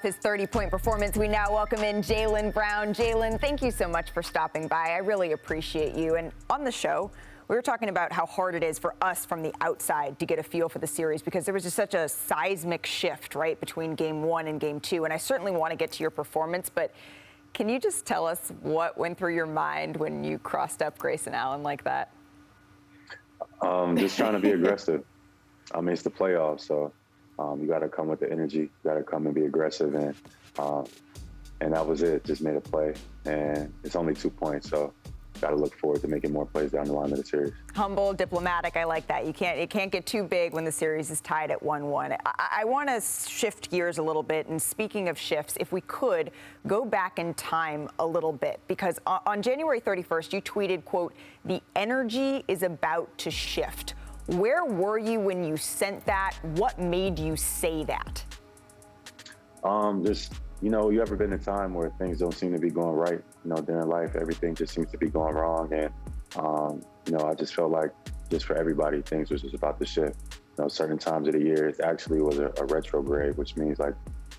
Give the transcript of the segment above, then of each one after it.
his 30-point performance, we now welcome in Jaylen Brown. Jaylen, thank you so much for stopping by. I really appreciate you. And on the show, we were talking about how hard it is for us from the outside to get a feel for the series because there was just such a seismic shift, right, between Game 1 and Game 2. And I certainly want to get to your performance, but can you just tell us what went through your mind when you crossed up Grayson Allen like that? Just trying to be aggressive. I mean, it's the playoffs, so you got to come with the energy. You got to come and be aggressive, and that was it. Just made a play, and it's only 2 points, so got to look forward to making more plays down the line of the series. Humble, diplomatic. I like that. It can't get too big when the series is tied at 1-1. I want to shift gears a little bit. And speaking of shifts, if we could go back in time a little bit, because on January 31st, you tweeted, quote, "The energy is about to shift." Where were you when you sent that? What made you say that? You ever been in a time where things don't seem to be going right? During life, everything just seems to be going wrong. And, I just felt like just for everybody, things was just about to shift. Certain times of the year, it actually was a retrograde, which means like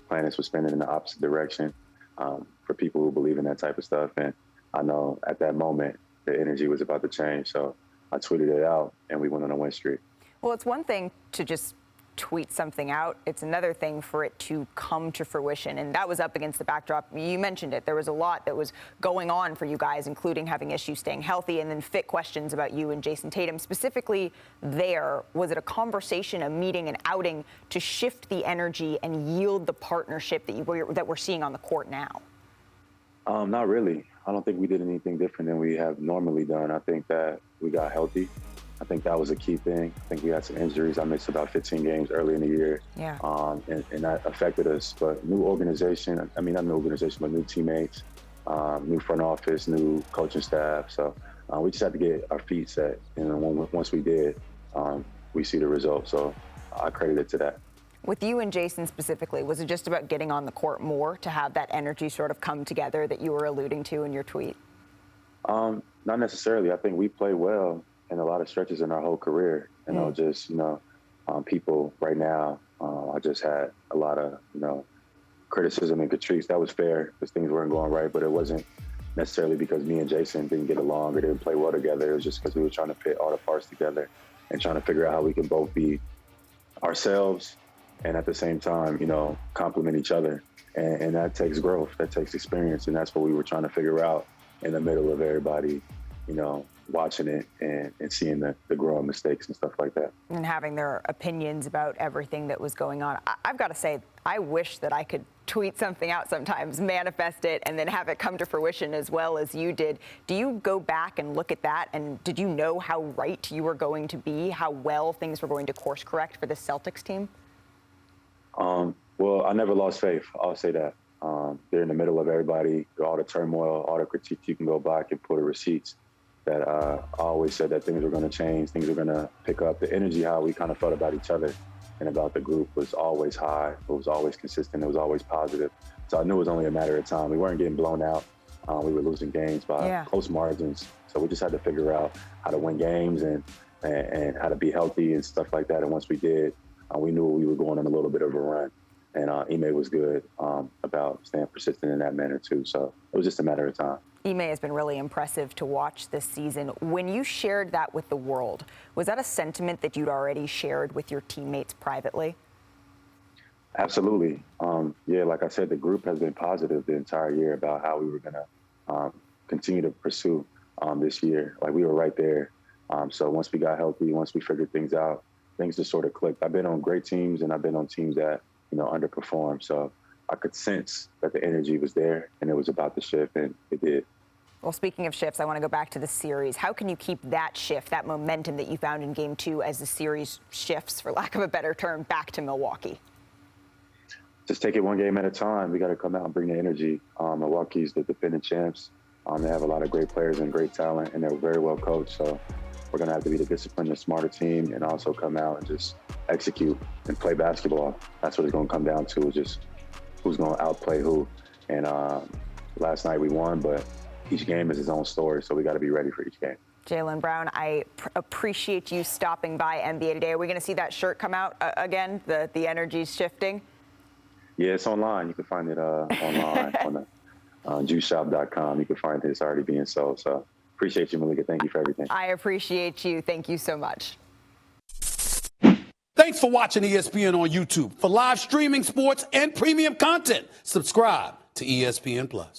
planets were spinning in the opposite direction for people who believe in that type of stuff. And I know at that moment, the energy was about to change. So I tweeted it out and we went on a win streak. Well, it's one thing to just tweet something out. It's another thing for it to come to fruition. And that was up against the backdrop. You mentioned it. There was a lot that was going on for you guys, including having issues staying healthy and then fit questions about you and Jason Tatum. Specifically there, was it a conversation, a meeting, an outing to shift the energy and yield the partnership that we're seeing on the court now? Not really. I don't think we did anything different than we have normally done. I think that we got healthy. I think that was a key thing. I think we had some injuries. I missed about 15 games early in the year. Yeah. And that affected us. But new organization, not new organization, but new teammates, new front office, new coaching staff. So we just had to get our feet set. And once we did, we see the results. So I credit it to that. With you and Jason specifically, was it just about getting on the court more to have that energy sort of come together that you were alluding to in your tweet? Not necessarily. I think we play well in a lot of stretches in our whole career. People right now, I just had a lot of, criticism and critiques. That was fair because things weren't going right, but it wasn't necessarily because me and Jason didn't get along or didn't play well together. It was just because we were trying to fit all the parts together and trying to figure out how we can both be ourselves and at the same time, complement each other. And that takes growth, that takes experience. And that's what we were trying to figure out in the middle of everybody, watching it and seeing the growing mistakes and stuff like that. And having their opinions about everything that was going on. I've got to say, I wish that I could tweet something out sometimes, manifest it, and then have it come to fruition as well as you did. Do you go back and look at that? And did you know how right you were going to be, how well things were going to course correct for the Celtics team? Well, I never lost faith. I'll say that. They're in the middle of everybody, all the turmoil, all the critiques. You can go back and pull the receipts. That I always said that things were going to change, things were going to pick up. The energy, how we kind of felt about each other and about the group was always high. It was always consistent. It was always positive. So I knew it was only a matter of time. We weren't getting blown out. We were losing games by close margins. So we just had to figure out how to win games and how to be healthy and stuff like that. And once we did, we knew we were going on a little bit of a run. And Ime was good about staying persistent in that manner too. So it was just a matter of time. Ime has been really impressive to watch this season. When you shared that with the world, was that a sentiment that you'd already shared with your teammates privately? Absolutely. Like I said, the group has been positive the entire year about how we were going to continue to pursue this year. Like we were right there. So once we got healthy, once we figured things out, things just sort of clicked. I've been on great teams and I've been on teams that, underperformed. So I could sense that the energy was there and it was about to shift, and it did. Well, speaking of shifts, I want to go back to the series. How can you keep that shift, that momentum that you found in Game 2 as the series shifts, for lack of a better term, back to Milwaukee? Just take it one game at a time. We got to come out and bring the energy. Milwaukee's the defending champs. They have a lot of great players and great talent, and they're very well coached. So we're going to have to be the disciplined and smarter team and also come out and just execute and play basketball. That's what it's going to come down to, is just who's going to outplay who. And last night we won, but each game is its own story, so we got to be ready for each game. Jaylen Brown, I appreciate you stopping by NBA Today. Are we going to see that shirt come out again? The energy's shifting? Yeah, it's online. You can find it online on the juiceshop.com. You can find it. It's already being sold. So appreciate you, Malika. Thank you for everything. I appreciate you. Thank you so much. Thanks for watching ESPN on YouTube. For live streaming sports and premium content, subscribe to ESPN Plus.